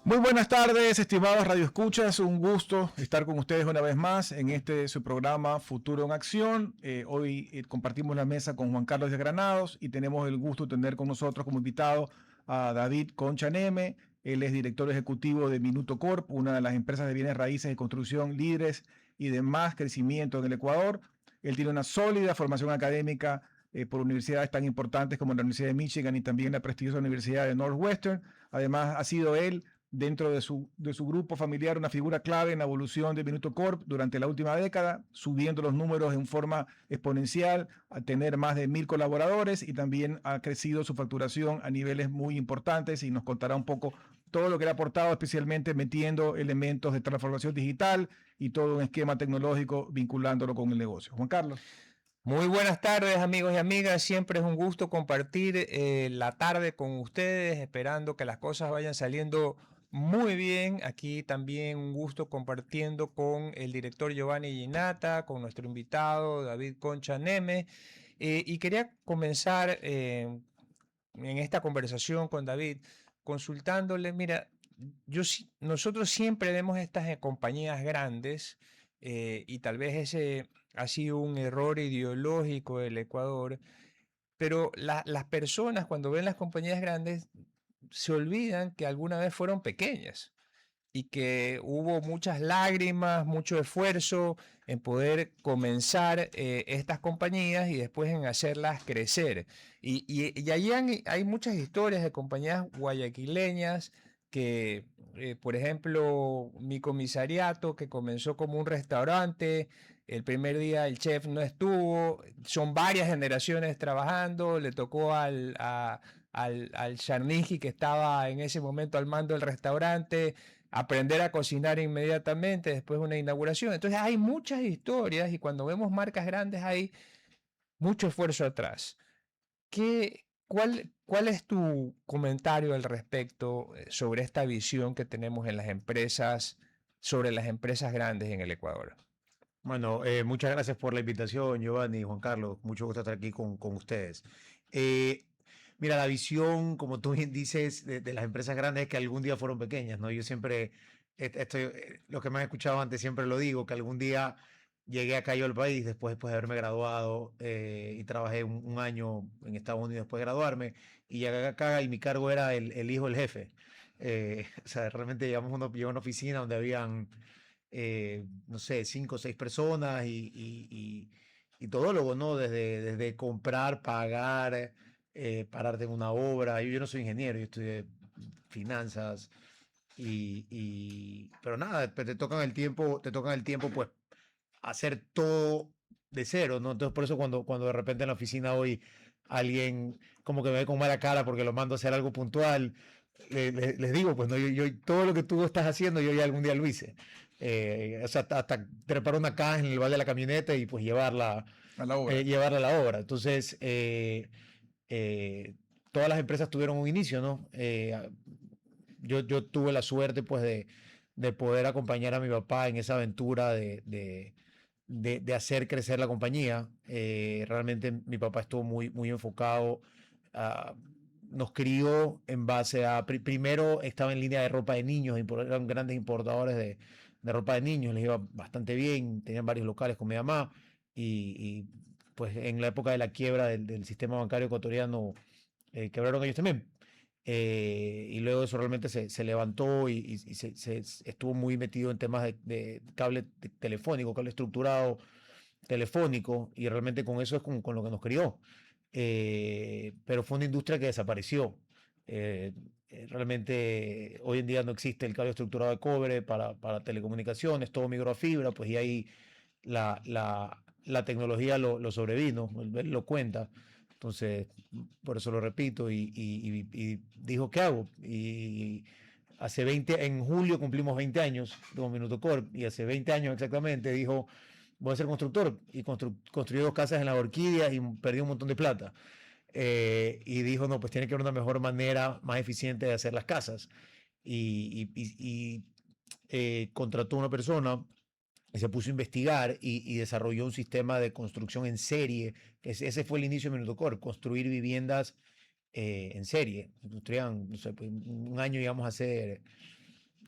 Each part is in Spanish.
Muy buenas tardes, estimados radioescuchas. Un gusto estar con ustedes una vez más en su programa Futuro en Acción. Hoy compartimos la mesa con Juan Carlos de Granados y tenemos el gusto de tener con nosotros como invitado a David Concha Neme. Él es director ejecutivo de Minuto Corp, una de las empresas de bienes raíces y construcción líderes y de más crecimiento en el Ecuador. Él tiene una sólida formación académica por universidades tan importantes como la Universidad de Michigan y también la prestigiosa Universidad de Northwestern. Además, ha sido él dentro de su grupo familiar una figura clave en la evolución de Minuto Corp durante la última década, subiendo los números en forma exponencial, a tener más de 1,000 colaboradores y también ha crecido su facturación a niveles muy importantes y nos contará un poco todo lo que le ha aportado, especialmente metiendo elementos de transformación digital y todo un esquema tecnológico vinculándolo con el negocio. Juan Carlos. Muy buenas tardes, amigos y amigas. Siempre es un gusto compartir la tarde con ustedes, esperando que las cosas vayan saliendo muy bien. Aquí también un gusto compartiendo con el director Giovanni Ginata, con nuestro invitado David Concha Neme. Y quería comenzar en esta conversación con David consultándole, mira, nosotros siempre vemos estas compañías grandes y tal vez ese ha sido un error ideológico del Ecuador, pero las personas cuando ven las compañías grandes se olvidan que alguna vez fueron pequeñas y que hubo muchas lágrimas, mucho esfuerzo en poder comenzar estas compañías y después en hacerlas crecer. Y allí hay muchas historias de compañías guayaquileñas que, por ejemplo, mi comisariato que comenzó como un restaurante, el primer día el chef no estuvo, son varias generaciones trabajando, le tocó al Charnigi que estaba en ese momento al mando del restaurante, aprender a cocinar inmediatamente después de una inauguración. Entonces hay muchas historias y cuando vemos marcas grandes hay mucho esfuerzo atrás. ¿Cuál es tu comentario al respecto sobre esta visión que tenemos en las empresas, sobre las empresas grandes en el Ecuador? Bueno, muchas gracias por la invitación, Giovanni y Juan Carlos. Mucho gusto estar aquí con ustedes. Eh, Mira, la visión, como tú bien dices, de las empresas grandes es que algún día fueron pequeñas, ¿no? Yo siempre, lo que me han escuchado antes, siempre lo digo, que algún día llegué acá yo al país después de haberme graduado y trabajé un año en Estados Unidos después de graduarme y llegué acá y mi cargo era el hijo del jefe. O sea, realmente llegué a una oficina donde habían no sé, 5 o 6 personas y todólogo, ¿no? Desde comprar, pagar, pararte en una obra. Yo no soy ingeniero, yo estudié finanzas pero nada, te tocan el tiempo, pues, hacer todo de cero, ¿no? Entonces, por eso cuando de repente en la oficina hoy alguien como que me ve con mala cara porque lo mando a hacer algo puntual, les digo, pues no, todo lo que tú estás haciendo, yo ya algún día lo hice. O sea, hasta trepar una caja en el val de la camioneta y pues A la obra. llevarla a la obra. Entonces, eh, todas las empresas tuvieron un inicio, ¿no? Yo tuve la suerte pues de poder acompañar a mi papá en esa aventura de hacer crecer la compañía. Realmente mi papá estuvo muy enfocado. Uh, Nos crió en base a, primero estaba en línea de ropa de niños, eran grandes importadores de ropa de niños, les iba bastante bien, tenían varios locales con mi mamá y pues en la época de la quiebra del sistema bancario ecuatoriano quebraron ellos también. Y luego eso realmente se levantó y estuvo muy metido en temas de cable telefónico, cable estructurado telefónico, y realmente con eso es con lo que nos crió. Pero fue una industria que desapareció. Eh, Realmente hoy en día no existe el cable estructurado de cobre para telecomunicaciones, todo migró a fibra, pues y ahí la tecnología lo sobrevino, él lo cuenta. Entonces, por eso lo repito y dijo, ¿qué hago? Y en julio cumplimos 20 años de Minuto Corp y hace 20 años exactamente dijo, voy a ser constructor y construyó 2 casas en las Orquídeas y perdió un montón de plata. Y dijo, no, pues tiene que haber una mejor manera, más eficiente de hacer las casas. Y contrató a una persona y se puso a investigar y desarrolló un sistema de construcción en serie. Ese fue el inicio de Minuto Corp, construir viviendas en serie. Construían, no sé, pues, un año íbamos a hacer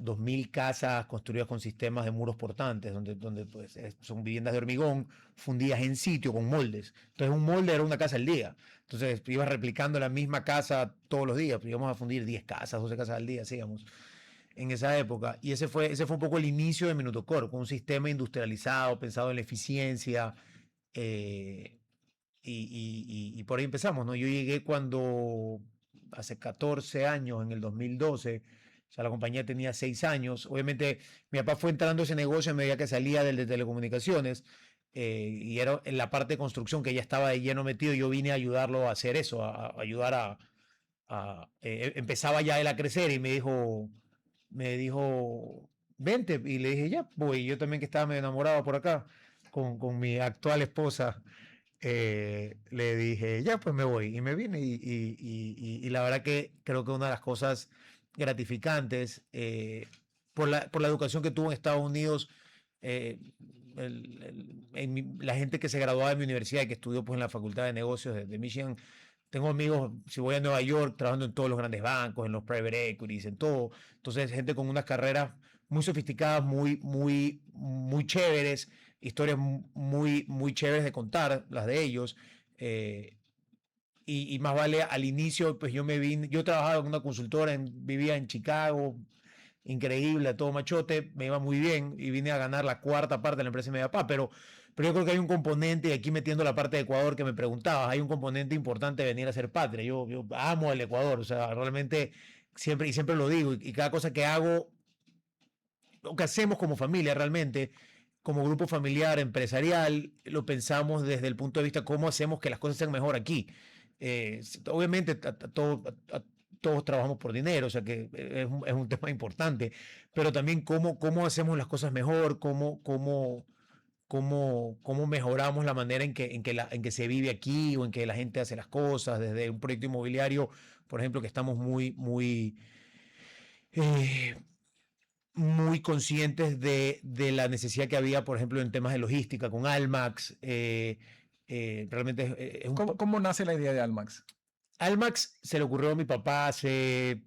2.000 casas construidas con sistemas de muros portantes, donde pues, son viviendas de hormigón fundidas en sitio con moldes. Entonces un molde era una casa al día. Entonces ibas replicando la misma casa todos los días. Pues, íbamos a fundir 10 casas, 12 casas al día, hacíamos en esa época. Y ese fue un poco el inicio de Minutocorp, con un sistema industrializado, pensado en la eficiencia. Y por ahí empezamos, ¿no? Yo llegué cuando, hace 14 años, en el 2012, o sea, la compañía tenía 6 años. Obviamente, mi papá fue entrando a ese negocio a medida que salía del de telecomunicaciones, y era en la parte de construcción que ya estaba de lleno metido. Yo vine a ayudarlo a hacer eso, a ayudar empezaba ya él a crecer y me dijo, vente, y le dije, ya, voy. Yo también, que estaba medio enamorado por acá, con mi actual esposa, le dije, ya, pues me voy. Y me vine, y la verdad que creo que una de las cosas gratificantes, por la educación que tuvo en Estados Unidos, eh, la gente que se graduaba de mi universidad y que estudió pues en la Facultad de Negocios de Michigan. Tengo amigos, si voy a Nueva York, trabajando en todos los grandes bancos, en los private equities, en todo. Entonces, gente con unas carreras muy sofisticadas, muy chéveres, historias muy chéveres de contar, las de ellos. Y más vale, al inicio, pues yo trabajaba en una consultora, vivía en Chicago, increíble, todo machote, me iba muy bien y vine a ganar la cuarta parte de la empresa de mi papá, pero yo creo que hay un componente, y aquí metiendo la parte de Ecuador que me preguntabas, hay un componente importante de venir a ser patria. Yo amo el Ecuador, o sea, realmente siempre lo digo, y cada cosa que hago, lo que hacemos como familia realmente, como grupo familiar, empresarial, lo pensamos desde el punto de vista cómo hacemos que las cosas sean mejor aquí. Obviamente todos trabajamos por dinero, o sea que es un tema importante, pero también cómo hacemos las cosas mejor, cómo mejoramos la manera en que se vive aquí, o en que la gente hace las cosas, desde un proyecto inmobiliario, por ejemplo, que estamos eh, muy conscientes de la necesidad que había, por ejemplo, en temas de logística con Almax. Realmente es un... ¿Cómo nace la idea de Almax? Almax se le ocurrió a mi papá en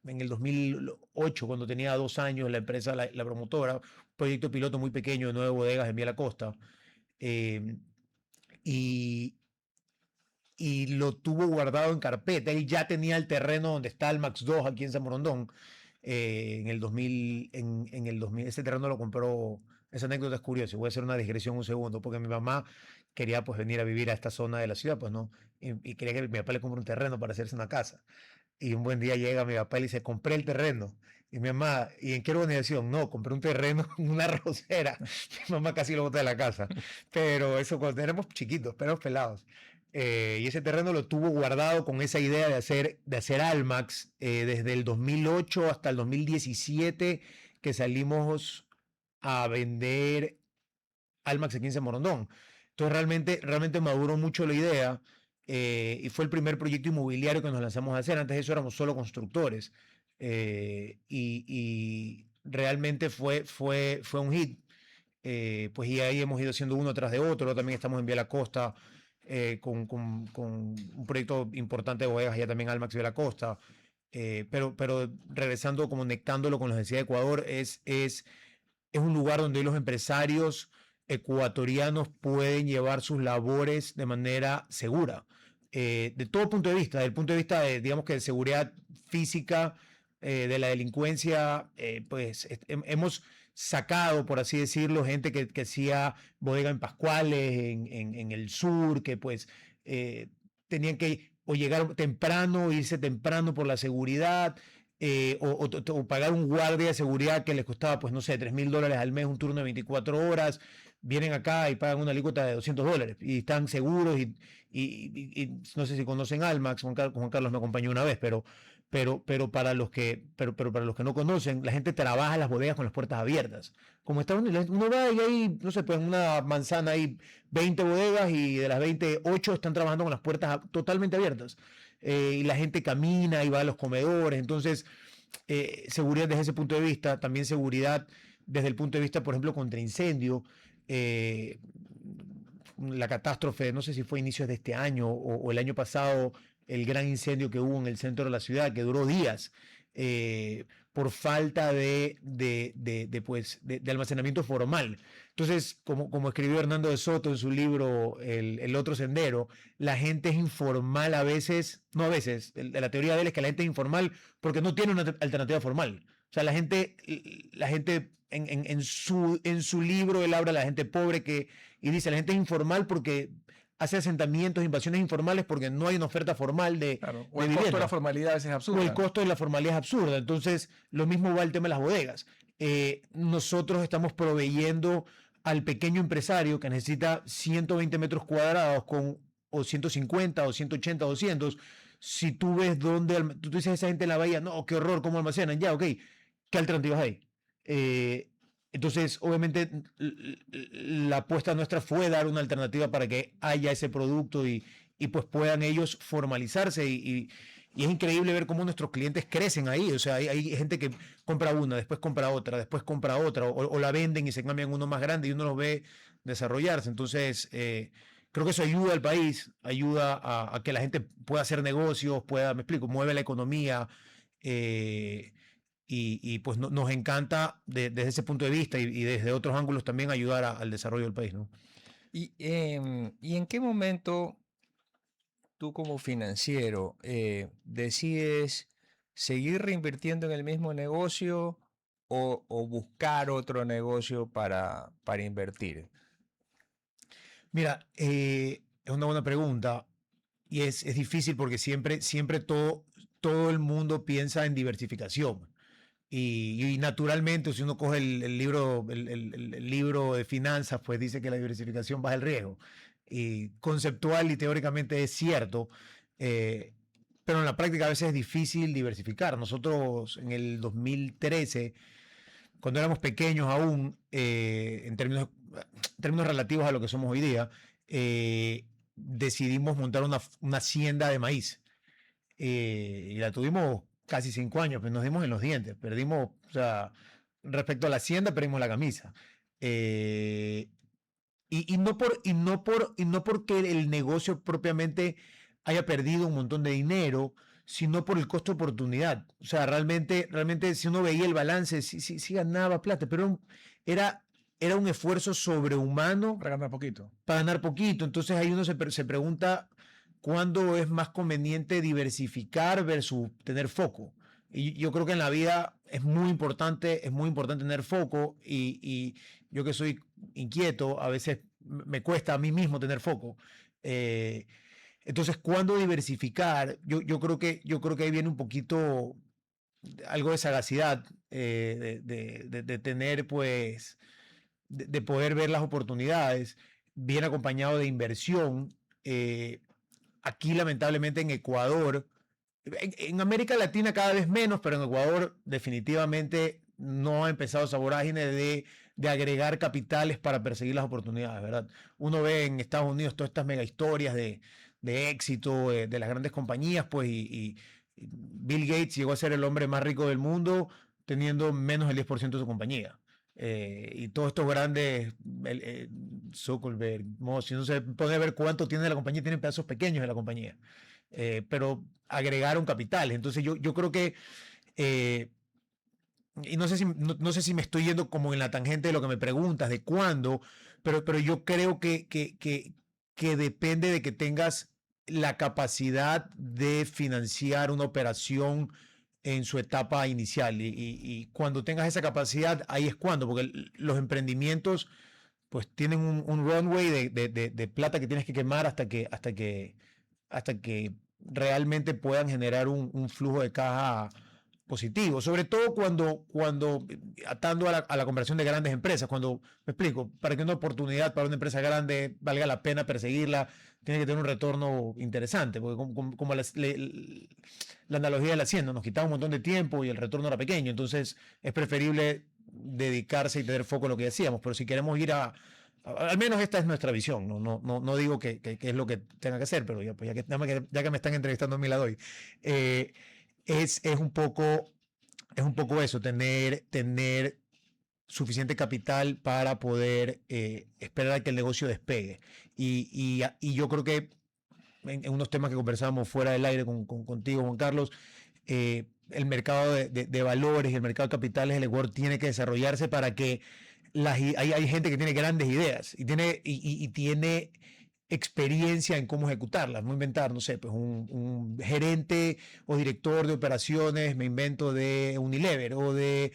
el 2008, cuando tenía 2 años, la empresa, la promotora, un proyecto piloto muy pequeño de 9 bodegas en Vía La Costa. eh, y, y lo tuvo guardado en carpeta. Él ya tenía el terreno donde está Almax 2 aquí en San Borondón. En el 2000, en el 2000, ese terreno lo compró. Esa anécdota es curiosa. Voy a hacer una digresión un segundo, porque mi mamá quería pues venir a vivir a esta zona de la ciudad, pues no, y quería que mi papá le compre un terreno para hacerse una casa. Y un buen día llega mi papá y le dice, compré el terreno. Y mi mamá, ¿y en qué urbanización? No, compré un terreno en una arrocera. Mi mamá casi lo bota de la casa. Pero eso cuando éramos chiquitos, éramos pelados. Y ese terreno lo tuvo guardado con esa idea de hacer Almax, desde el 2008 hasta el 2017, que salimos a vender Almax aquí en San Morondón. Entonces realmente maduró mucho la idea, y fue el primer proyecto inmobiliario que nos lanzamos a hacer. Antes de eso éramos solo constructores, y realmente fue un hit. Pues y ahí hemos ido haciendo uno tras de otro. También estamos en Vía La Costa, con un proyecto importante de bodegas, ya también Almax Vía La Costa. Pero regresando, conectándolo con las necesidades de Ecuador, es un lugar donde los empresarios ecuatorianos pueden llevar sus labores de manera segura, de todo punto de vista, del punto de vista de, digamos, que de seguridad física, de la delincuencia. Pues hemos sacado, por así decirlo, gente que hacía bodega en Pascuales, en el sur, que pues tenían que o llegar temprano, irse temprano por la seguridad, o pagar un guardia de seguridad que les costaba, pues no sé, $3,000 al mes, un turno de 24 horas. Vienen acá y pagan una alícuota de $200 y están seguros. Y no sé si conocen Almax. Juan Carlos me acompañó una vez, pero para los que no conocen, la gente trabaja en las bodegas con las puertas abiertas. Como está uno va y hay, no sé, pues en una manzana hay 20 bodegas, y de las 20, 8 están trabajando con las puertas totalmente abiertas. Y la gente camina y va a los comedores. Entonces, seguridad desde ese punto de vista, también seguridad desde el punto de vista, por ejemplo, contra incendio. La catástrofe, no sé si fue a inicios de este año o el año pasado, el gran incendio que hubo en el centro de la ciudad, que duró días. por falta de almacenamiento formal. Entonces, como escribió Hernando de Soto en su libro El Otro Sendero, la gente es informal a veces, no a veces, la teoría de él es que la gente es informal porque no tiene una alternativa formal. O sea, la gente en su libro, él habla de la gente pobre y dice, la gente es informal porque hace asentamientos, invasiones informales porque no hay una oferta formal de, Claro. O de el costo de vivienda. la formalidad a veces es O absurdo. el costo de la formalidad es absurda. Entonces, lo mismo va el tema de las bodegas. Nosotros estamos proveyendo al pequeño empresario que necesita 120 metros cuadrados o 150 o 180 o 200. Si tú ves dónde, tú dices a esa gente en la bahía, no, qué horror, cómo almacenan, ya, ok, ¿qué alternativas hay? Entonces, obviamente, la apuesta nuestra fue dar una alternativa para que haya ese producto y pues puedan ellos formalizarse y es increíble ver cómo nuestros clientes crecen ahí. O sea, hay gente que compra una, después compra otra, después compra otra, o la venden y se cambian uno más grande y uno los ve desarrollarse. Entonces, creo que eso ayuda al país, ayuda a que la gente pueda hacer negocios, me explico, mueve la economía. Pues nos encanta desde ese punto de vista y desde otros ángulos también ayudar al desarrollo del país, ¿no? ¿Y en qué momento tú como financiero decides seguir reinvirtiendo en el mismo negocio o buscar otro negocio para invertir? Mira, es una buena pregunta y es difícil porque siempre todo el mundo piensa en diversificación. Y naturalmente, si uno coge el libro, el libro de finanzas, pues dice que la diversificación baja el riesgo. Y conceptual y teóricamente es cierto, pero en la práctica a veces es difícil diversificar. Nosotros en el 2013, cuando éramos pequeños aún, en términos relativos a lo que somos hoy día, decidimos montar una hacienda de maíz. Y la tuvimos casi 5 años, pero nos dimos en los dientes. Perdimos, o sea, respecto a la hacienda, perdimos la camisa. No porque el negocio propiamente haya perdido un montón de dinero, sino por el costo de oportunidad. O sea, realmente si uno veía el balance, sí ganaba plata, pero era un esfuerzo sobrehumano Para ganar poquito. para ganar poquito. Entonces ahí uno se pregunta cuándo es más conveniente diversificar versus tener foco. Y yo creo que en la vida es muy importante tener foco y yo que soy inquieto, a veces me cuesta a mí mismo tener foco. Entonces, ¿cuándo diversificar? Yo creo que ahí viene un poquito algo de sagacidad, de tener, pues, de poder ver las oportunidades, bien acompañado de inversión. Aquí, lamentablemente, en Ecuador, en América Latina cada vez menos, pero en Ecuador definitivamente no ha empezado esa vorágine de agregar capitales para perseguir las oportunidades, ¿verdad? Uno ve en Estados Unidos todas estas mega historias de éxito de las grandes compañías, pues, y Bill Gates llegó a ser el hombre más rico del mundo teniendo menos del 10% de su compañía. Y todos estos grandes, Zuckerberg, Moss, si uno se pone a ver cuánto tiene la compañía, tienen pedazos pequeños de la compañía. Pero agregaron capitales. Entonces yo creo que, y no sé si me estoy yendo como en la tangente de lo que me preguntas, de cuándo, pero yo creo que depende de que tengas la capacidad de financiar una operación en su etapa inicial. Y cuando tengas esa capacidad, ahí es cuando, porque los emprendimientos pues tienen un runway de plata que tienes que quemar hasta que realmente puedan generar un flujo de caja positivo, sobre todo cuando atando a la conversión de grandes empresas, cuando, me explico, para que una oportunidad para una empresa grande valga la pena perseguirla, tiene que tener un retorno interesante, porque como la analogía de la hacienda, nos quitaba un montón de tiempo y el retorno era pequeño, entonces es preferible dedicarse y tener foco en lo que decíamos, pero si queremos ir al menos esta es nuestra visión, no digo que es lo que tenga que hacer, pero pues ya que me están entrevistando a mí la doy. Es un poco eso, tener suficiente capital para poder esperar a que el negocio despegue. Y yo creo que en unos temas que conversábamos fuera del aire contigo, Juan Carlos, el mercado de valores y el mercado de capitales del Ecuador tiene que desarrollarse para que hay gente que tiene grandes ideas y tiene experiencia en cómo ejecutarlas. Voy a inventar, no sé, pues un gerente o director de operaciones, me invento de Unilever o de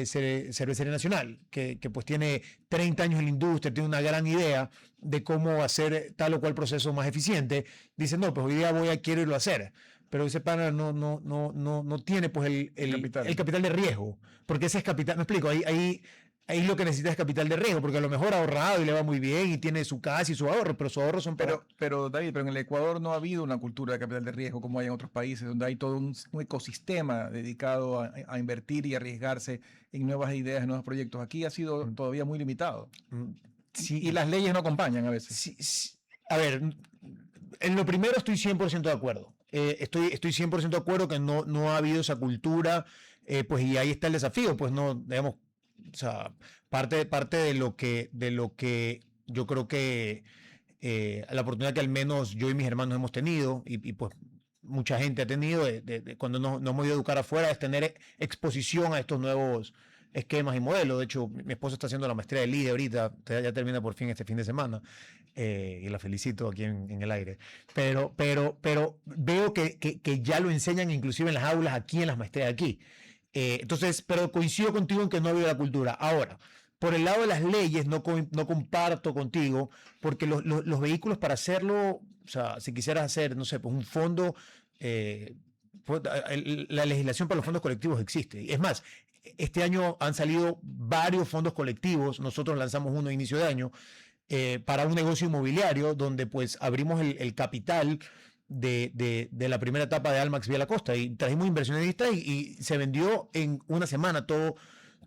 Cervecería Nacional, que pues tiene 30 años en la industria, tiene una gran idea de cómo hacer tal o cual proceso más eficiente. Dice, no, pues hoy día quiero irlo a hacer. Pero ese pana no tiene pues el capital de riesgo, porque ese es capital, me explico, ahí lo que necesita es capital de riesgo, porque a lo mejor ha ahorrado y le va muy bien y tiene su casa y su ahorro, pero sus ahorros son Pero David, pero en el Ecuador no ha habido una cultura de capital de riesgo como hay en otros países, donde hay todo un ecosistema dedicado a invertir y arriesgarse en nuevas ideas, en nuevos proyectos. Aquí ha sido todavía muy limitado. Sí, Y las leyes no acompañan a veces. sí. A ver, en lo primero estoy 100% de acuerdo. Estoy 100% de acuerdo que no ha habido esa cultura, pues y ahí está el desafío, pues no, digamos, o sea, parte de lo que yo creo que la oportunidad que al menos yo y mis hermanos hemos tenido, y pues mucha gente ha tenido, cuando nos hemos ido a educar afuera, es tener exposición a estos nuevos esquemas y modelos. De hecho, mi esposa está haciendo la maestría de LIDE ahorita, ya termina por fin este fin de semana, y la felicito aquí en el aire. Pero veo que ya lo enseñan inclusive en las aulas aquí, en las maestrías aquí. Entonces, pero coincido contigo en que no ha habido la cultura. Ahora, por el lado de las leyes, no comparto contigo, porque los vehículos para hacerlo, o sea, si quisieras hacer, no sé, pues un fondo, la legislación para los fondos colectivos existe. Es más, este año han salido varios fondos colectivos, nosotros lanzamos uno a inicio de año, para un negocio inmobiliario donde pues abrimos el capital de la primera etapa de Almax Vía la Costa y trajimos inversionistas y se vendió en una semana todo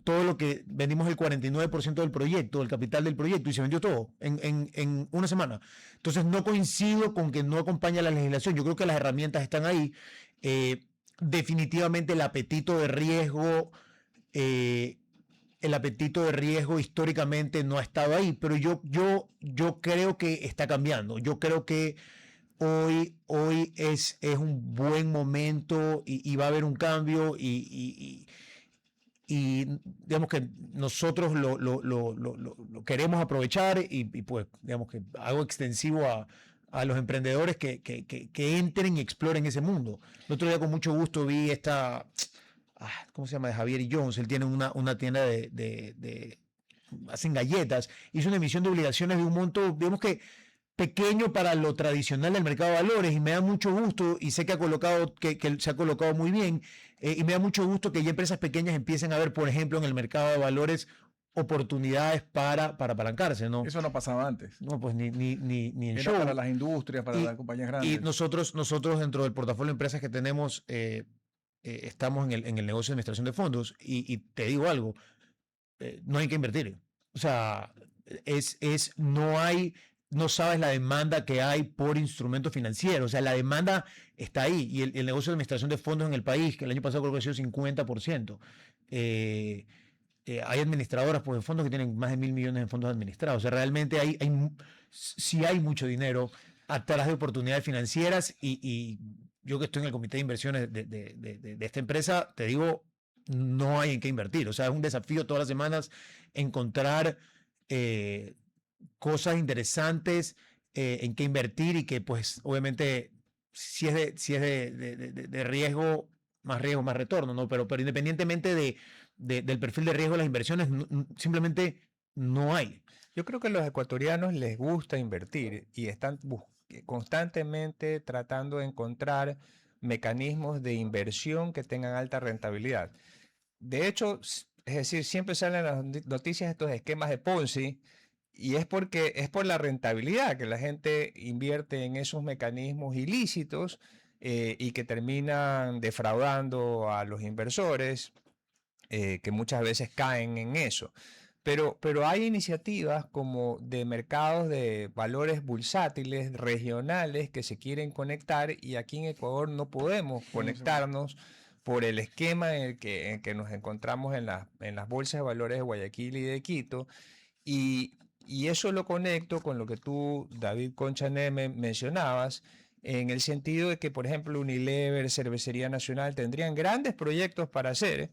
lo que vendimos, el 49% del proyecto, del capital del proyecto, y se vendió todo en una semana. Entonces no coincido con que no acompaña la legislación. Yo creo que las herramientas están ahí. Definitivamente el apetito de riesgo históricamente no ha estado ahí, pero yo creo que está cambiando. Yo creo que hoy es un buen momento y va a haber un cambio y digamos que nosotros lo queremos aprovechar y pues digamos que hago extensivo a los emprendedores que entren y exploren ese mundo. El otro día con mucho gusto vi ¿cómo se llama? De Javier y Jones. Él tiene una tienda hacen galletas. Hizo una emisión de obligaciones de un monto, digamos que pequeño para lo tradicional del mercado de valores, y me da mucho gusto, y sé que se ha colocado muy bien, y me da mucho gusto que ya empresas pequeñas empiecen a ver, por ejemplo, en el mercado de valores oportunidades para apalancarse, ¿no? Eso no pasaba antes. No, pues ni en Era show. para las industrias, para las compañías grandes. Y nosotros dentro del portafolio de empresas que tenemos, estamos en el negocio de administración de fondos, y te digo algo, no hay que invertir. O sea, no sabes la demanda que hay por instrumentos financieros. O sea, la demanda está ahí. Y el negocio de administración de fondos en el país, que el año pasado creo que ha sido 50%. Hay administradoras pues, de fondos que tienen más de 1.000 millones de fondos administrados. O sea, realmente sí hay mucho dinero atrás de oportunidades financieras. Y yo que estoy en el comité de inversiones de esta empresa, te digo, no hay en qué invertir. O sea, es un desafío todas las semanas encontrar cosas interesantes en qué invertir, y que pues obviamente si es de riesgo, más retorno, ¿no? Pero independientemente del perfil de riesgo de las inversiones, simplemente no hay. Yo creo que a los ecuatorianos les gusta invertir y están constantemente tratando de encontrar mecanismos de inversión que tengan alta rentabilidad. De hecho, es decir, siempre salen las noticias estos esquemas de Ponzi, y es porque es por la rentabilidad que la gente invierte en esos mecanismos ilícitos, y que terminan defraudando a los inversores, que muchas veces caen en eso. Pero hay iniciativas como de mercados de valores bursátiles regionales que se quieren conectar, y aquí en Ecuador no podemos conectarnos por el esquema en el que nos encontramos en las bolsas de valores de Guayaquil y de Quito. Y eso lo conecto con lo que tú, David Concha Neme, mencionabas, en el sentido de que, por ejemplo, Unilever, Cervecería Nacional tendrían grandes proyectos para hacer.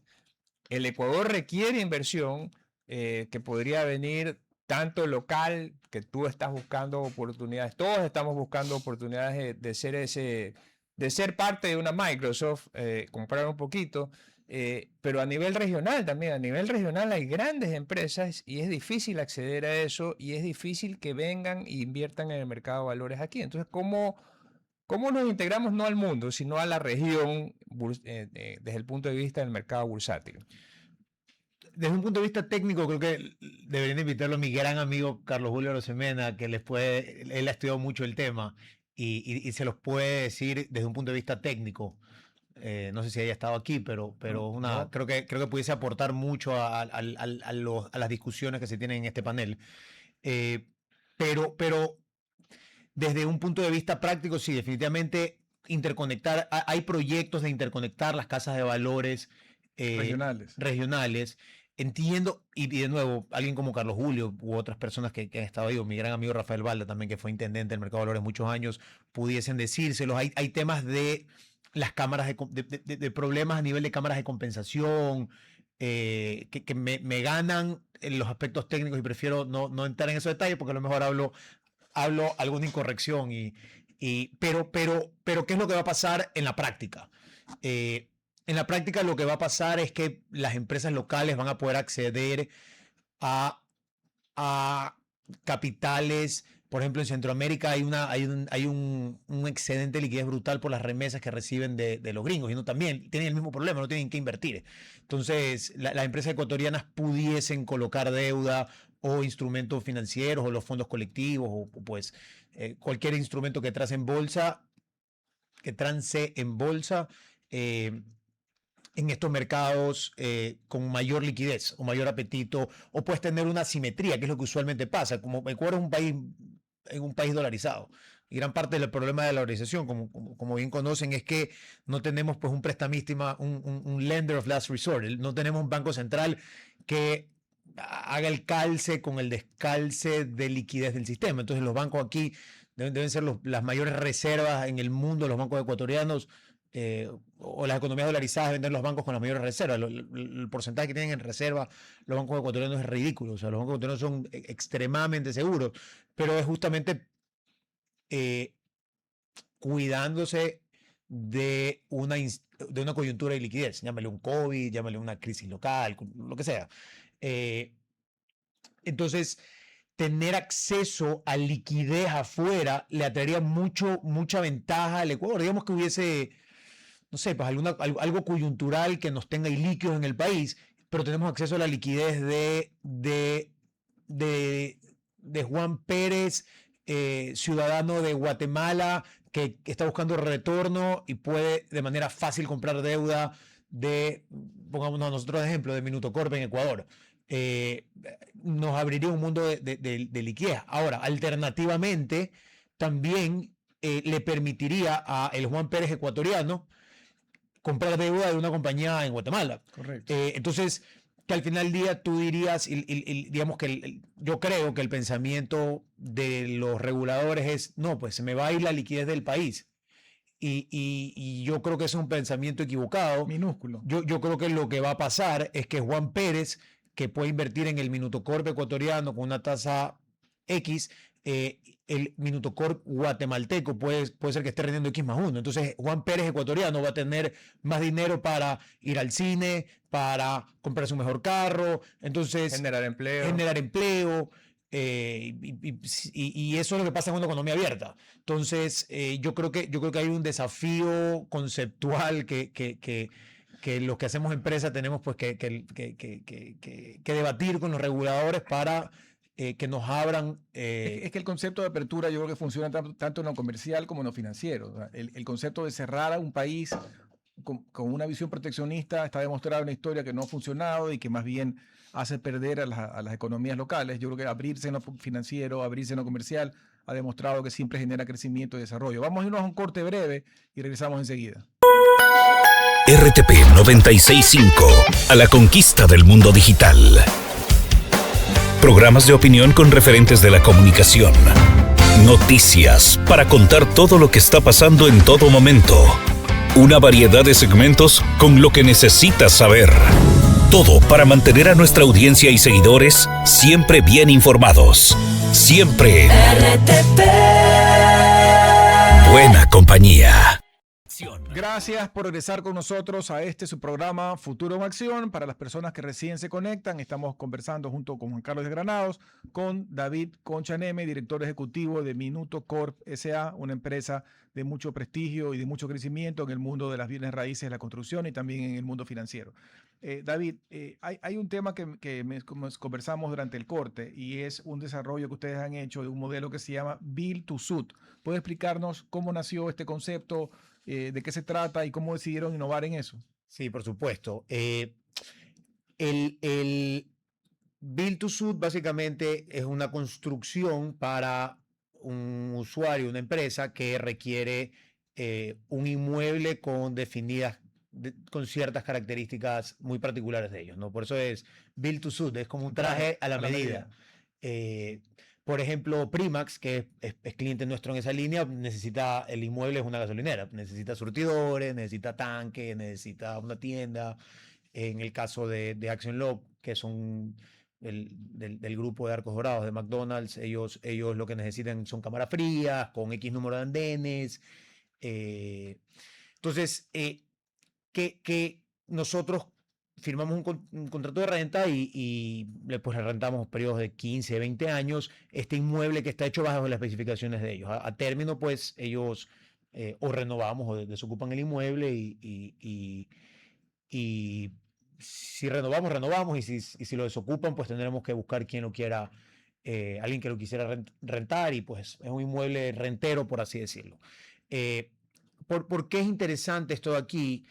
El Ecuador requiere inversión que podría venir tanto local, que tú estás buscando oportunidades, todos estamos buscando oportunidades de ser parte de una Microsoft, comprar un poquito, pero a nivel regional también, a nivel regional hay grandes empresas y es difícil acceder a eso y es difícil que vengan e inviertan en el mercado de valores aquí. Entonces, ¿cómo nos integramos no al mundo, sino a la región desde el punto de vista del mercado bursátil? Desde un punto de vista técnico, creo que deberían invitarlo a mi gran amigo Carlos Julio Arosemena, que él ha estudiado mucho el tema y se los puede decir desde un punto de vista técnico. No sé si haya estado aquí, pero No. creo que pudiese aportar mucho a las discusiones que se tienen en este panel. Pero desde un punto de vista práctico, sí, definitivamente interconectar, hay proyectos de interconectar las casas de valores regionales. Entiendo, y de nuevo, alguien como Carlos Julio u otras personas que han estado ahí, o mi gran amigo Rafael Balda también, que fue intendente del mercado de valores muchos años, pudiesen decírselos. Hay temas de las cámaras de problemas a nivel de cámaras de compensación que me ganan en los aspectos técnicos y prefiero no entrar en esos detalles porque a lo mejor hablo alguna incorrección pero ¿qué es lo que va a pasar en la práctica? En la práctica lo que va a pasar es que las empresas locales van a poder acceder a capitales. Por ejemplo, en Centroamérica hay un excedente de liquidez brutal por las remesas que reciben de los gringos y no también tienen el mismo problema, no tienen que invertir. Entonces, las empresas ecuatorianas pudiesen colocar deuda o instrumentos financieros o los fondos colectivos o pues cualquier instrumento que trance en bolsa, en estos mercados con mayor liquidez o mayor apetito, o puedes tener una asimetría, que es lo que usualmente pasa. Como Ecuador es un país dolarizado, y gran parte del problema de la dolarización, como bien conocen, es que no tenemos pues un prestamista, un lender of last resort. No tenemos un banco central que haga el calce con el descalce de liquidez del sistema. Entonces los bancos aquí deben ser las mayores reservas en el mundo, los bancos ecuatorianos, o las economías dolarizadas vender los bancos con las mayores reservas. El porcentaje que tienen en reserva los bancos ecuatorianos es ridículo. O sea, los bancos ecuatorianos son extremadamente seguros, pero es justamente cuidándose de una coyuntura de liquidez. Llámale un COVID, llámale una crisis local, lo que sea. Entonces, tener acceso a liquidez afuera le traería mucha ventaja al Ecuador. Digamos que hubiese, no sé, pues algo coyuntural que nos tenga ilíquidos en el país, pero tenemos acceso a la liquidez de Juan Pérez, ciudadano de Guatemala, que está buscando retorno y puede de manera fácil comprar deuda pongámonos nosotros de ejemplo, de Minuto Corp en Ecuador. Nos abriría un mundo de liquidez. Ahora, alternativamente, también le permitiría a el Juan Pérez ecuatoriano comprar deuda de una compañía en Guatemala. Correcto. Entonces, que al final del día tú dirías, digamos que yo creo que el pensamiento de los reguladores es, no, pues se me va a ir la liquidez del país. Y yo creo que es un pensamiento equivocado. Minúsculo. Yo creo que lo que va a pasar es que Juan Pérez, que puede invertir en el Minuto Corp ecuatoriano con una tasa X, el Minuto Corp guatemalteco puede ser que esté rendiendo X+1. Entonces Juan Pérez ecuatoriano va a tener más dinero para ir al cine, para comprarse un mejor carro, entonces Generar empleo. Y eso es lo que pasa en una economía abierta. Entonces yo creo que hay un desafío conceptual que los que hacemos empresa tenemos pues que debatir con los reguladores para que nos abran. Es que el concepto de apertura yo creo que funciona tanto en lo comercial como en lo financiero. O sea, el concepto de cerrar a un país con una visión proteccionista está demostrado en la historia que no ha funcionado y que más bien hace perder a las economías locales. Yo creo que abrirse en lo financiero, abrirse en lo comercial, ha demostrado que siempre genera crecimiento y desarrollo. Vamos a irnos a un corte breve y regresamos enseguida. RTP 96.5, a la conquista del mundo digital. Programas de opinión con referentes de la comunicación. Noticias para contar todo lo que está pasando en todo momento. Una variedad de segmentos con lo que necesitas saber. Todo para mantener a nuestra audiencia y seguidores siempre bien informados. Siempre RTP. Buena compañía. Gracias por regresar con nosotros a su programa Futuro en Acción. Para las personas que recién se conectan, estamos conversando junto con Juan Carlos de Granados, con David Concha Neme, director ejecutivo de Minuto Corp S.A., una empresa de mucho prestigio y de mucho crecimiento en el mundo de las bienes raíces, la construcción y también en el mundo financiero. David, hay un tema que conversamos durante el corte y es un desarrollo que ustedes han hecho de un modelo que se llama Build to Suit. ¿Puede explicarnos cómo nació este concepto? ¿De qué se trata y cómo decidieron innovar en eso? Sí, por supuesto. El Build to Suit básicamente es una construcción para un usuario, una empresa que requiere un inmueble con definidas, con ciertas características muy particulares de ellos, ¿no? Por eso es Build to Suit, es como un traje a la medida. Por ejemplo, Primax, que es cliente nuestro en esa línea, necesita, el inmueble es una gasolinera, necesita surtidores, necesita tanque, necesita una tienda. En el caso de Action Log, que son del grupo de Arcos Dorados de McDonald's, ellos lo que necesitan son cámaras frías, con X número de andenes. Entonces, que nosotros firmamos un contrato de renta y pues le rentamos periodos de 15, 20 años este inmueble que está hecho bajo las especificaciones de ellos. A término, pues ellos o renovamos o desocupan el inmueble y si renovamos y si lo desocupan, pues tendremos que buscar quien lo quiera, alguien que lo quisiera rentar y pues es un inmueble rentero, por así decirlo. ¿Por qué es interesante esto de aquí?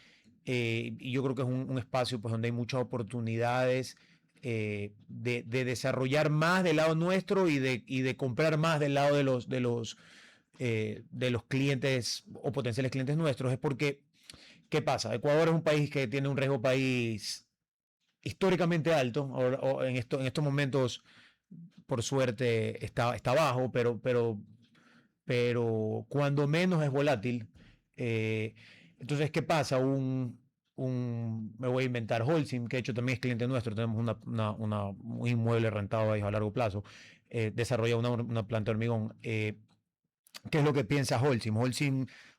Y yo creo que es un espacio pues, donde hay muchas oportunidades de desarrollar más del lado nuestro y de comprar más del lado de los clientes o potenciales clientes nuestros. Es porque, ¿qué pasa? Ecuador es un país que tiene un riesgo país históricamente alto. En estos momentos, por suerte, está bajo, pero cuando menos es volátil. Entonces, ¿qué pasa? Me voy a inventar Holcim, que de hecho también es cliente nuestro, tenemos un inmueble rentado a largo plazo, desarrolla una planta de hormigón. ¿Qué es lo que piensa Holcim?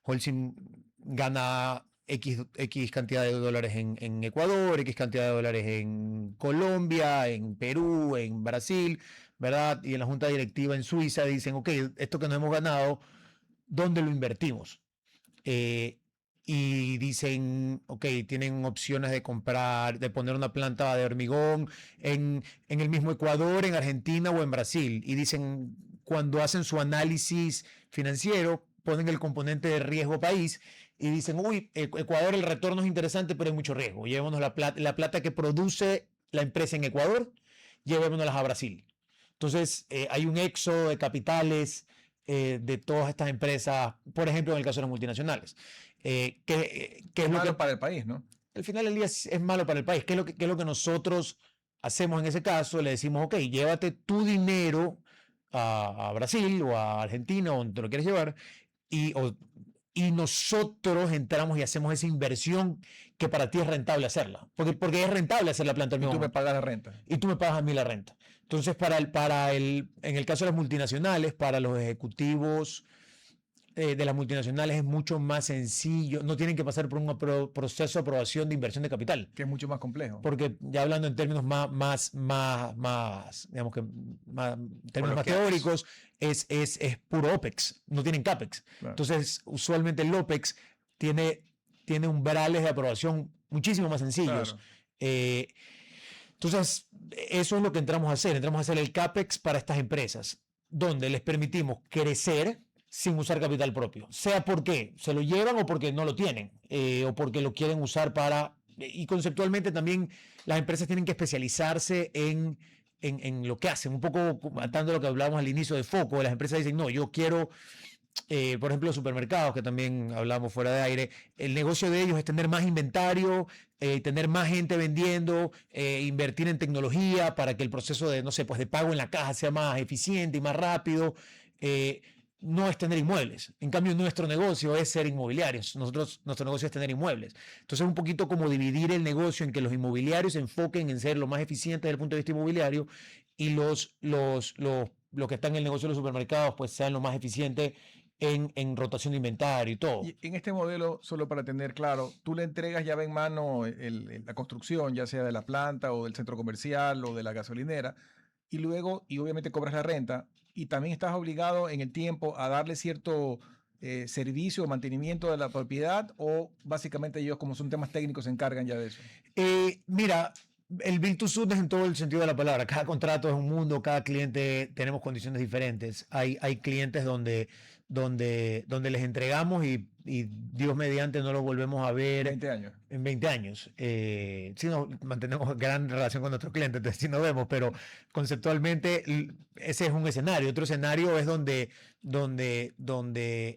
Holcim gana X cantidad de dólares en Ecuador, X cantidad de dólares en Colombia, en Perú, en Brasil, ¿verdad? Y en la junta directiva en Suiza dicen, ok, esto que nos hemos ganado, ¿dónde lo invertimos? Y dicen, ok, tienen opciones de comprar, de poner una planta de hormigón en el mismo Ecuador, en Argentina o en Brasil. Y dicen, cuando hacen su análisis financiero, ponen el componente de riesgo país y dicen, uy, Ecuador el retorno es interesante, pero hay mucho riesgo. Llevémonos la plata que produce la empresa en Ecuador, llevémonoslas a Brasil. Entonces, hay un éxodo de capitales de todas estas empresas, por ejemplo, en el caso de las multinacionales. Que es malo lo que para el país, ¿no? al final del día es malo para el país. ¿Qué es lo que nosotros hacemos en ese caso? Le decimos, ok, llévate tu dinero a Brasil o a Argentina o donde te lo quieres llevar y nosotros entramos y hacemos esa inversión que para ti es rentable hacerla. Porque es rentable hacer la planta del Y tú hormigón. me pagas la renta. Y tú me pagas a mí la renta. Entonces, en el caso de las multinacionales, para los ejecutivos de las multinacionales es mucho más sencillo, no tienen que pasar por un proceso de aprobación de inversión de capital. Que es mucho más complejo. Porque ya hablando en términos más digamos que términos más teóricos, es puro OPEX, no tienen CAPEX. Claro. Entonces, usualmente el OPEX tiene umbrales de aprobación muchísimo más sencillos. Claro. Entonces, eso es lo que entramos a hacer. Entramos a hacer el CAPEX para estas empresas, donde les permitimos crecer sin usar capital propio. Sea porque se lo llevan o porque no lo tienen, o porque lo quieren usar para... Y conceptualmente también las empresas tienen que especializarse en lo que hacen. Un poco atando lo que hablábamos al inicio de foco, las empresas dicen, no, yo quiero... por ejemplo, los supermercados, que también hablamos fuera de aire, el negocio de ellos es tener más inventario, tener más gente vendiendo, invertir en tecnología para que el proceso de, no sé, pues de pago en la caja sea más eficiente y más rápido. no es tener inmuebles. En cambio, nuestro negocio es ser inmobiliarios. Nuestro negocio es tener inmuebles. Entonces, es un poquito como dividir el negocio en que los inmobiliarios se enfoquen en ser lo más eficientes desde el punto de vista inmobiliario y los que están en el negocio de los supermercados pues sean lo más eficientes en rotación de inventario y todo. Y en este modelo, solo para tener claro, tú le entregas llave en mano la construcción, ya sea de la planta o del centro comercial o de la gasolinera, y luego, y obviamente cobras la renta, y también estás obligado en el tiempo a darle cierto servicio o mantenimiento de la propiedad, o básicamente ellos, como son temas técnicos, se encargan ya de eso. Mira, el build to suit es en todo el sentido de la palabra. Cada contrato es un mundo, cada cliente tenemos condiciones diferentes. Hay clientes donde les entregamos y Dios mediante no lo volvemos a ver 20 años. en 20 años. Sí, mantenemos gran relación con nuestros clientes, entonces sí nos vemos, pero conceptualmente ese es un escenario. Otro escenario es donde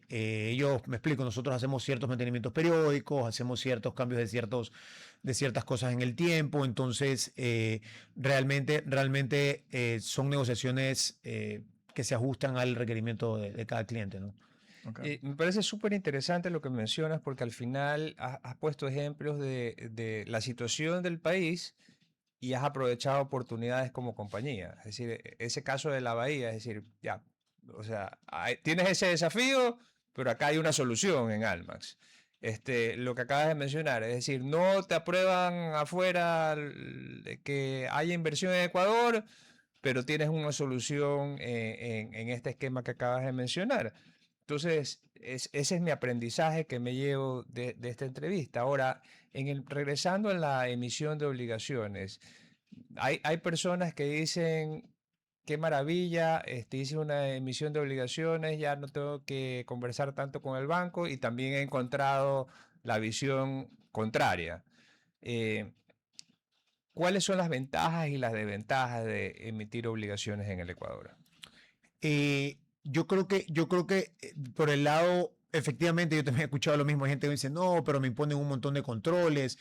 ellos, me explico, nosotros hacemos ciertos mantenimientos periódicos, hacemos ciertos cambios de ciertas cosas en el tiempo, entonces realmente son negociaciones que se ajustan al requerimiento de cada cliente, ¿no? Okay. Me parece súper interesante lo que mencionas porque al final has puesto ejemplos de la situación del país y has aprovechado oportunidades como compañía. Es decir, ese caso de la bahía, es decir, ya, o sea, tienes ese desafío, pero acá hay una solución en Almax. Lo que acabas de mencionar, es decir, no te aprueban afuera que haya inversión en Ecuador, pero tienes una solución en este esquema que acabas de mencionar. Entonces, ese es mi aprendizaje que me llevo de esta entrevista. Ahora, regresando a la emisión de obligaciones, hay personas que dicen, qué maravilla, hice una emisión de obligaciones, ya no tengo que conversar tanto con el banco, y también he encontrado la visión contraria. ¿Cuáles son las ventajas y las desventajas de emitir obligaciones en el Ecuador? Yo creo que por el lado, efectivamente, yo también he escuchado lo mismo, hay gente que dice, no, pero me imponen un montón de controles.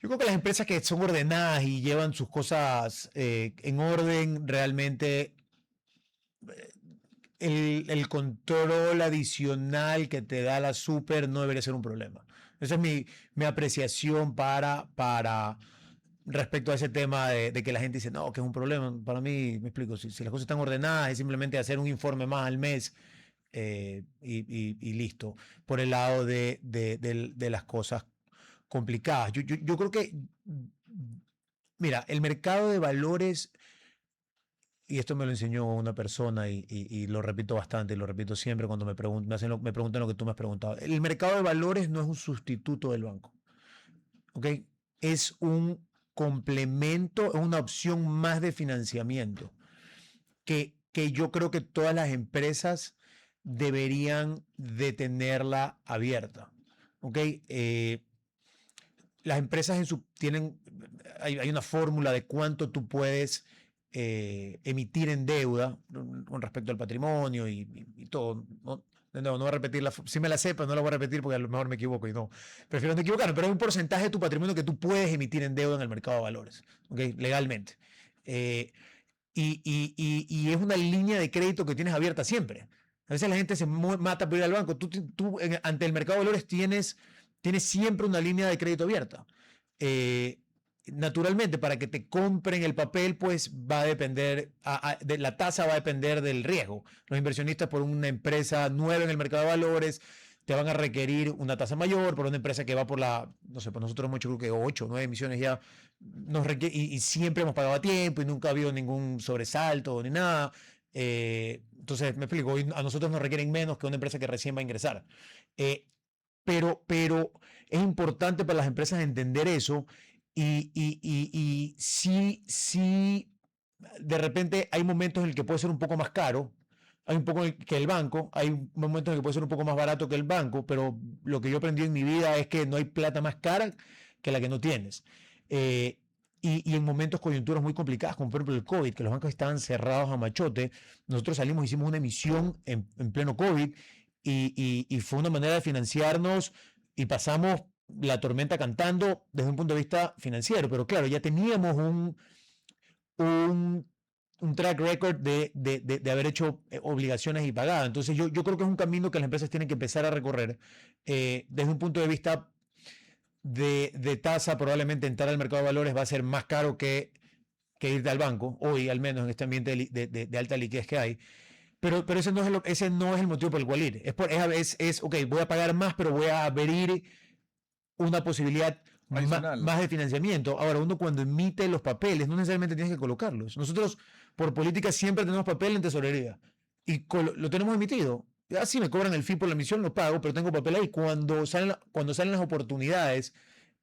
Yo creo que las empresas que son ordenadas y llevan sus cosas en orden, realmente el control adicional que te da la super no debería ser un problema. Esa es mi apreciación respecto a ese tema de que la gente dice, no, que es un problema. Para mí, me explico, si las cosas están ordenadas, es simplemente hacer un informe más al mes y listo. Por el lado de las cosas complicadas. Yo creo que, mira, el mercado de valores, y esto me lo enseñó una persona y lo repito bastante, y lo repito siempre cuando me preguntan lo que tú me has preguntado. El mercado de valores no es un sustituto del banco. ¿Ok? Es un complemento, es una opción más de financiamiento que yo creo que todas las empresas deberían de tenerla abierta. ¿Ok? Las empresas hay una fórmula de cuánto tú puedes emitir en deuda con respecto al patrimonio y todo, ¿no? No voy a repetirla, sí me la sé, pero no la voy a repetir porque a lo mejor me equivoco y no. Prefiero no equivocarme, pero hay un porcentaje de tu patrimonio que tú puedes emitir en deuda en el mercado de valores, ¿okay? Legalmente. Y es una línea de crédito que tienes abierta siempre. A veces la gente se mata por ir al banco. Tú ante el mercado de valores tienes siempre una línea de crédito abierta. Naturalmente, para que te compren el papel, pues va a depender, de la tasa va a depender del riesgo. Los inversionistas por una empresa nueva en el mercado de valores te van a requerir una tasa mayor, por una empresa que va por no sé, pues nosotros hemos hecho creo que 8 o 9 emisiones ya, y siempre hemos pagado a tiempo y nunca ha habido ningún sobresalto ni nada. Entonces, me explico, a nosotros nos requieren menos que una empresa que recién va a ingresar. Pero es importante para las empresas entender eso. Y sí, de repente hay momentos en el que puede ser un poco más caro, hay un poco que el banco, hay momentos en el que puede ser un poco más barato que el banco, pero lo que yo aprendí en mi vida es que no hay plata más cara que la que no tienes. Y en momentos coyunturas muy complicadas, como por ejemplo el COVID, que los bancos estaban cerrados a machote, nosotros hicimos una emisión en pleno COVID y fue una manera de financiarnos y pasamos la tormenta cantando desde un punto de vista financiero, pero claro, ya teníamos un un track record de haber hecho obligaciones y pagadas. Entonces yo creo que es un camino que las empresas tienen que empezar a recorrer desde un punto de vista de tasa. Probablemente entrar al mercado de valores va a ser más caro que irte al banco, hoy al menos en este ambiente de alta liquidez que hay. Pero ese no es el motivo por el cual ir. Ok, voy a pagar más, pero voy a abrir una posibilidad más de financiamiento. Ahora, uno cuando emite los papeles, no necesariamente tienes que colocarlos. Nosotros, por política, siempre tenemos papel en tesorería y lo tenemos emitido. Si me cobran el fee por la emisión, lo pago, pero tengo papel ahí. Cuando salen las oportunidades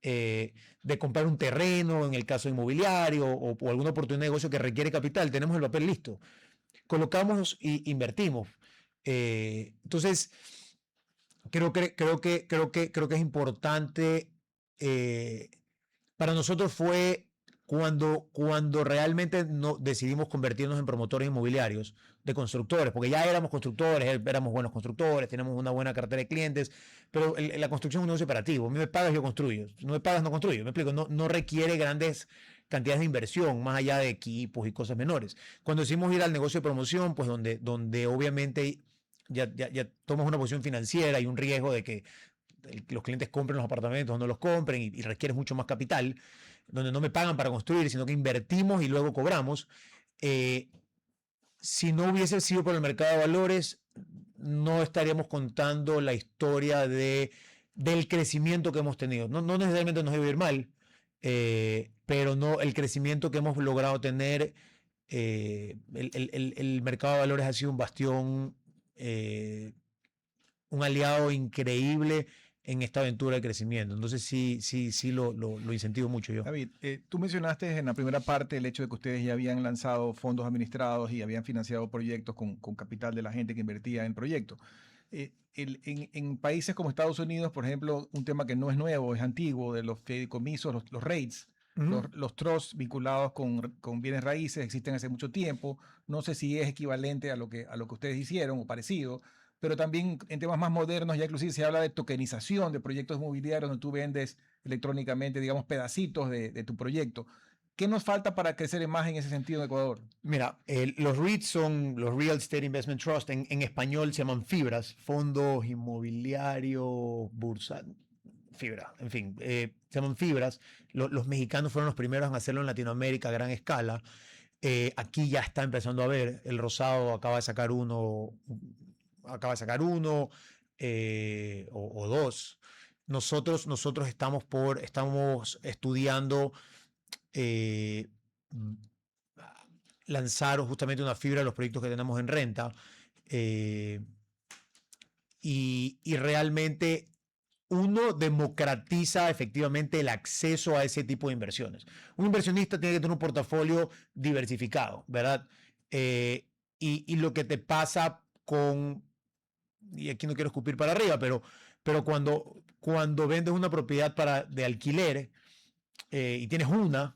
de comprar un terreno, en el caso inmobiliario, o alguna oportunidad de negocio que requiere capital, tenemos el papel listo. Colocamos e invertimos. Entonces, creo que es importante. Para nosotros fue cuando realmente decidimos convertirnos en promotores inmobiliarios de constructores, porque ya éramos constructores, éramos buenos constructores, tenemos una buena cartera de clientes, pero la construcción es un negocio operativo. A mí me pagas, yo construyo. No me pagas, no construyo. Me explico, no requiere grandes cantidades de inversión, más allá de equipos y cosas menores. Cuando decidimos ir al negocio de promoción, pues donde obviamente ya tomas una posición financiera y un riesgo de que los clientes compren los apartamentos o no los compren y requiere mucho más capital, donde no me pagan para construir, sino que invertimos y luego cobramos. Si no hubiese sido por el mercado de valores, no estaríamos contando la historia del crecimiento que hemos tenido. No necesariamente nos debe ir mal, pero no el crecimiento que hemos logrado tener. El mercado de valores ha sido un bastión, un aliado increíble en esta aventura de crecimiento. Entonces sí lo incentivo mucho yo. David, tú mencionaste en la primera parte el hecho de que ustedes ya habían lanzado fondos administrados y habían financiado proyectos con capital de la gente que invertía en proyectos. En países como Estados Unidos, por ejemplo, un tema que no es nuevo, es antiguo, de los fideicomisos, los REITs, los trusts vinculados con bienes raíces, existen hace mucho tiempo. No sé si es equivalente a lo que ustedes hicieron o parecido, pero también en temas más modernos ya inclusive se habla de tokenización de proyectos inmobiliarios donde tú vendes electrónicamente, digamos, pedacitos de tu proyecto. ¿Qué nos falta para crecer más en ese sentido en Ecuador? Mira, los REITs son los Real Estate Investment Trust, en español se llaman FIBRAs, fondos inmobiliarios, bursa, fibra, en fin, se llaman FIBRAs. Los mexicanos fueron los primeros en hacerlo en Latinoamérica a gran escala. Aquí ya está empezando a ver, el Rosado acaba de sacar uno o dos. Nosotros estamos estudiando lanzar justamente una fibra de los proyectos que tenemos en renta, y realmente uno democratiza efectivamente el acceso a ese tipo de inversiones. Un inversionista tiene que tener un portafolio diversificado, ¿verdad? Y lo que te pasa y aquí no quiero escupir para arriba, pero cuando vendes una propiedad de alquiler y tienes una,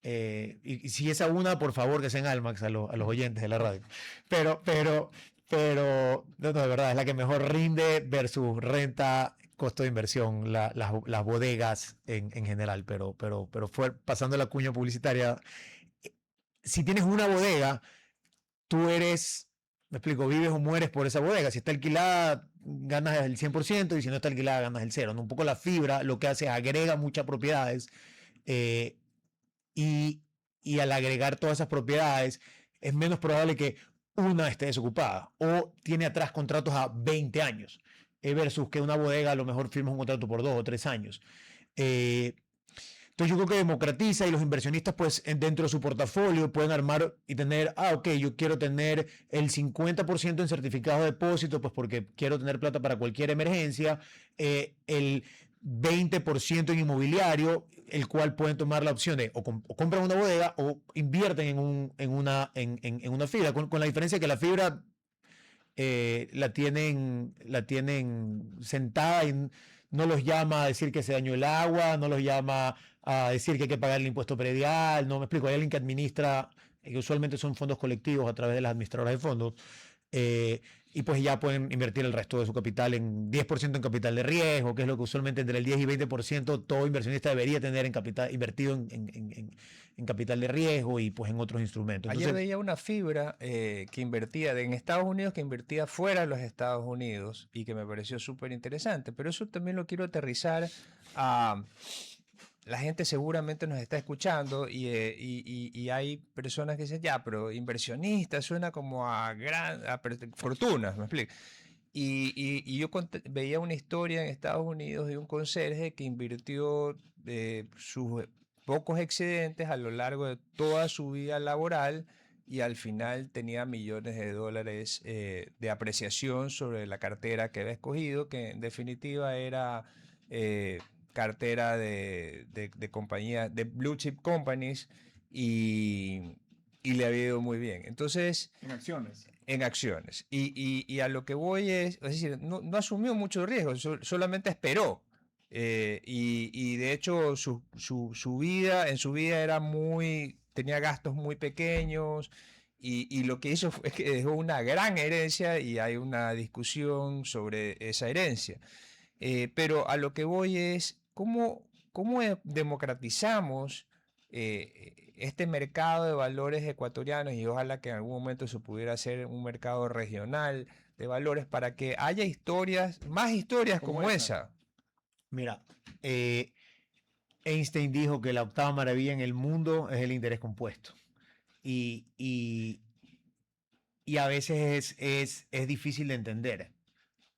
y si esa una, por favor, que sea en Almax a los oyentes de la radio, pero no, de verdad, es la que mejor rinde versus renta, costo de inversión, las bodegas en general, pero fue pasando la cuña publicitaria. Si tienes una bodega, tú eres, me explico, vives o mueres por esa bodega. Si está alquilada, ganas el 100%, y si no está alquilada, ganas el 0%. ¿No? Un poco la fibra lo que hace es agrega muchas propiedades, y al agregar todas esas propiedades, es menos probable que una esté desocupada o tiene atrás contratos a 20 años, versus que una bodega a lo mejor firma un contrato por 2 o 3 años. Entonces yo creo que democratiza, y los inversionistas pues dentro de su portafolio pueden armar y tener, ok, yo quiero tener el 50% en certificados de depósito, pues porque quiero tener plata para cualquier emergencia, el 20% en inmobiliario, el cual pueden tomar la opción de o compran una bodega o invierten en una fibra, con la diferencia que la fibra la tienen sentada y no los llama a decir que se dañó el agua, no los llama a decir que hay que pagar el impuesto predial, no me explico, hay alguien que administra, que usualmente son fondos colectivos a través de las administradoras de fondos, y pues ya pueden invertir el resto de su capital en 10% en capital de riesgo, que es lo que usualmente entre el 10 y 20% todo inversionista debería tener en capital, invertido en capital de riesgo y pues en otros instrumentos. Ayer Entonces, veía una fibra que invertía en Estados Unidos, que invertía fuera de los Estados Unidos y que me pareció súper interesante, pero eso también lo quiero aterrizar a... La gente seguramente nos está escuchando y hay personas que dicen, ya, pero inversionista suena como a fortunas, ¿me explico? Y yo veía una historia en Estados Unidos de un conserje que invirtió sus pocos excedentes a lo largo de toda su vida laboral y al final tenía millones de dólares de apreciación sobre la cartera que había escogido, que en definitiva era cartera de compañías, de blue chip companies y le había ido muy bien. Entonces, En acciones. en acciones. Y a lo que voy es decir, no asumió mucho riesgo, solamente esperó. Y de hecho su vida, en su vida tenía gastos muy pequeños y lo que hizo fue que dejó una gran herencia y hay una discusión sobre esa herencia. Pero a lo que voy es, ¿cómo democratizamos este mercado de valores ecuatorianos y ojalá que en algún momento se pudiera hacer un mercado regional de valores para que haya historias, más historias como esa? mira, Einstein dijo que la octava maravilla en el mundo es el interés compuesto. Y a veces es difícil de entender.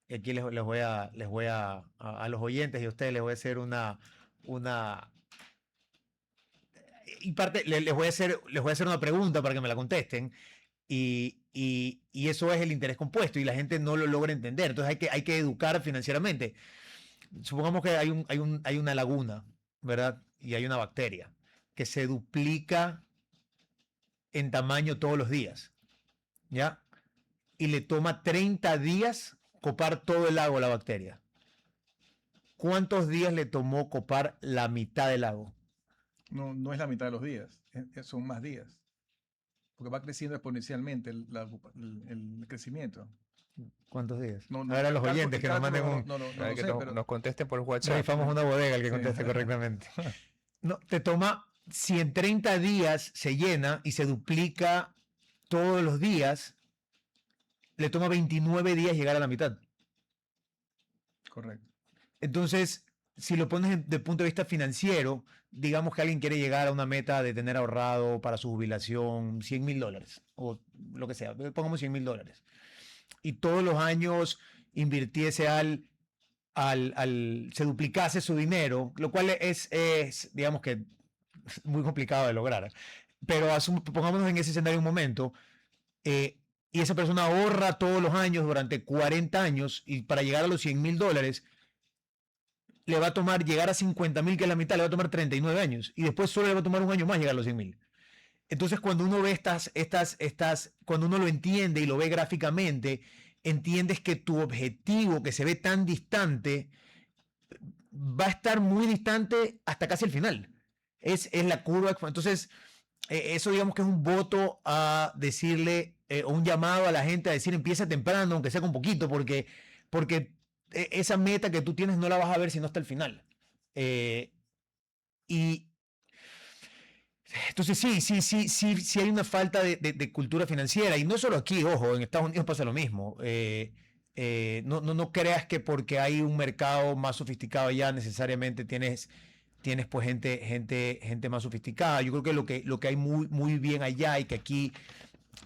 Y aquí les voy a los oyentes y a ustedes les voy a hacer les voy a hacer una pregunta para que me la contesten. Y eso es el interés compuesto y la gente no lo logra entender. Entonces hay que educar financieramente. Supongamos que hay una laguna, ¿verdad? Y hay una bacteria que se duplica en tamaño todos los días, ¿ya? Y le toma 30 días copar todo el lago a la bacteria. ¿Cuántos días le tomó copar la mitad del lago? No es la mitad de los días, son más días. Porque va creciendo exponencialmente el crecimiento. ¿Cuántos días? No, Ahora los oyentes que nos manden un... Para que sé, pero nos contesten por WhatsApp. Necesitamos una bodega el que Sí. conteste correctamente. No, te toma, si en 30 días se llena y se duplica todos los días, le toma 29 días llegar a la mitad. correcto. Entonces, si lo pones desde el punto de vista financiero, digamos que alguien quiere llegar a una meta de tener ahorrado para su jubilación $100,000 o lo que sea, pongamos $100,000. Y todos los años invirtiese se duplicase su dinero, lo cual es digamos que muy complicado de lograr. Pero pongámonos en ese escenario un momento, y esa persona ahorra todos los años durante 40 años y para llegar a los $100,000 le va a tomar llegar a 50,000, que es la mitad, le va a tomar 39 años y después solo le va a tomar un año más llegar a los 100,000. Entonces, cuando uno ve cuando uno lo entiende y lo ve gráficamente, entiendes que tu objetivo, que se ve tan distante, va a estar muy distante hasta casi el final. Es la curva. Entonces, eso digamos que es un voto a decirle, o un llamado a la gente a decir, empieza temprano, aunque sea con poquito, porque esa meta que tú tienes no la vas a ver si no hasta el final. Y entonces sí hay una falta de cultura financiera. Y no solo aquí, ojo, en Estados Unidos pasa lo mismo. No creas que porque hay un mercado más sofisticado allá necesariamente tienes pues gente más sofisticada. Yo creo que lo que hay muy bien allá y que aquí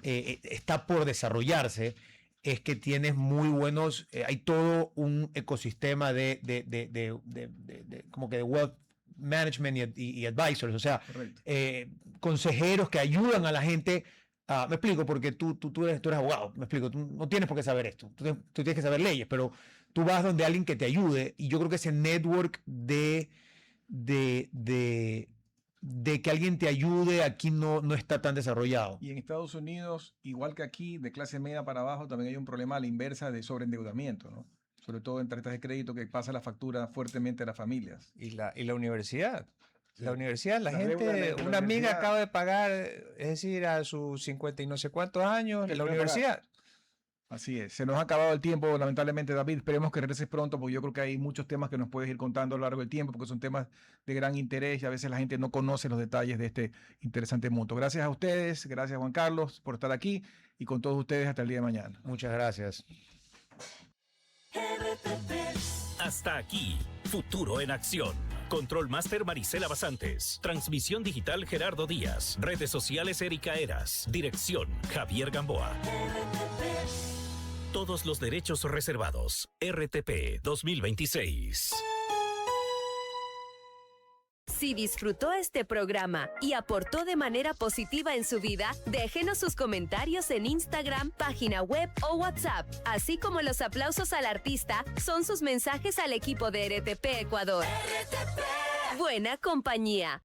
está por desarrollarse es que tienes muy buenos, hay todo un ecosistema como que de wealth management y advisors, o sea, consejeros que ayudan a la gente. Me explico, porque tú eres abogado, me explico, tú no tienes por qué saber esto, tú tienes que saber leyes, pero tú vas donde alguien que te ayude, y yo creo que ese network de que alguien te ayude aquí no está tan desarrollado. Y en Estados Unidos, igual que aquí, de clase media para abajo, también hay un problema a la inversa de sobreendeudamiento, ¿no? Sobre todo en tarjetas de crédito, que pasa la factura fuertemente a las familias. Y la universidad. Sí. La universidad, la deuda gente, de la una amiga universidad. acaba de pagar, es decir, a sus 50 y no sé cuántos años, Que la le va a universidad. Así es. Se nos ha acabado el tiempo, lamentablemente, David. Esperemos que regreses pronto, porque yo creo que hay muchos temas que nos puedes ir contando a lo largo del tiempo, porque son temas de gran interés y a veces la gente no conoce los detalles de este interesante mundo. Gracias a ustedes, gracias Juan Carlos por estar aquí y con todos ustedes hasta el día de mañana. Muchas gracias. Hasta aquí, Futuro en Acción. Control Master Marisela Basantes. Transmisión digital Gerardo Díaz. Redes sociales Erika Eras. Dirección Javier Gamboa. Todos los derechos reservados. RTP 2026. Si disfrutó este programa y aportó de manera positiva en su vida, déjenos sus comentarios en Instagram, página web o WhatsApp, así como los aplausos al artista son sus mensajes al equipo de RTP Ecuador. RTP. Buena compañía.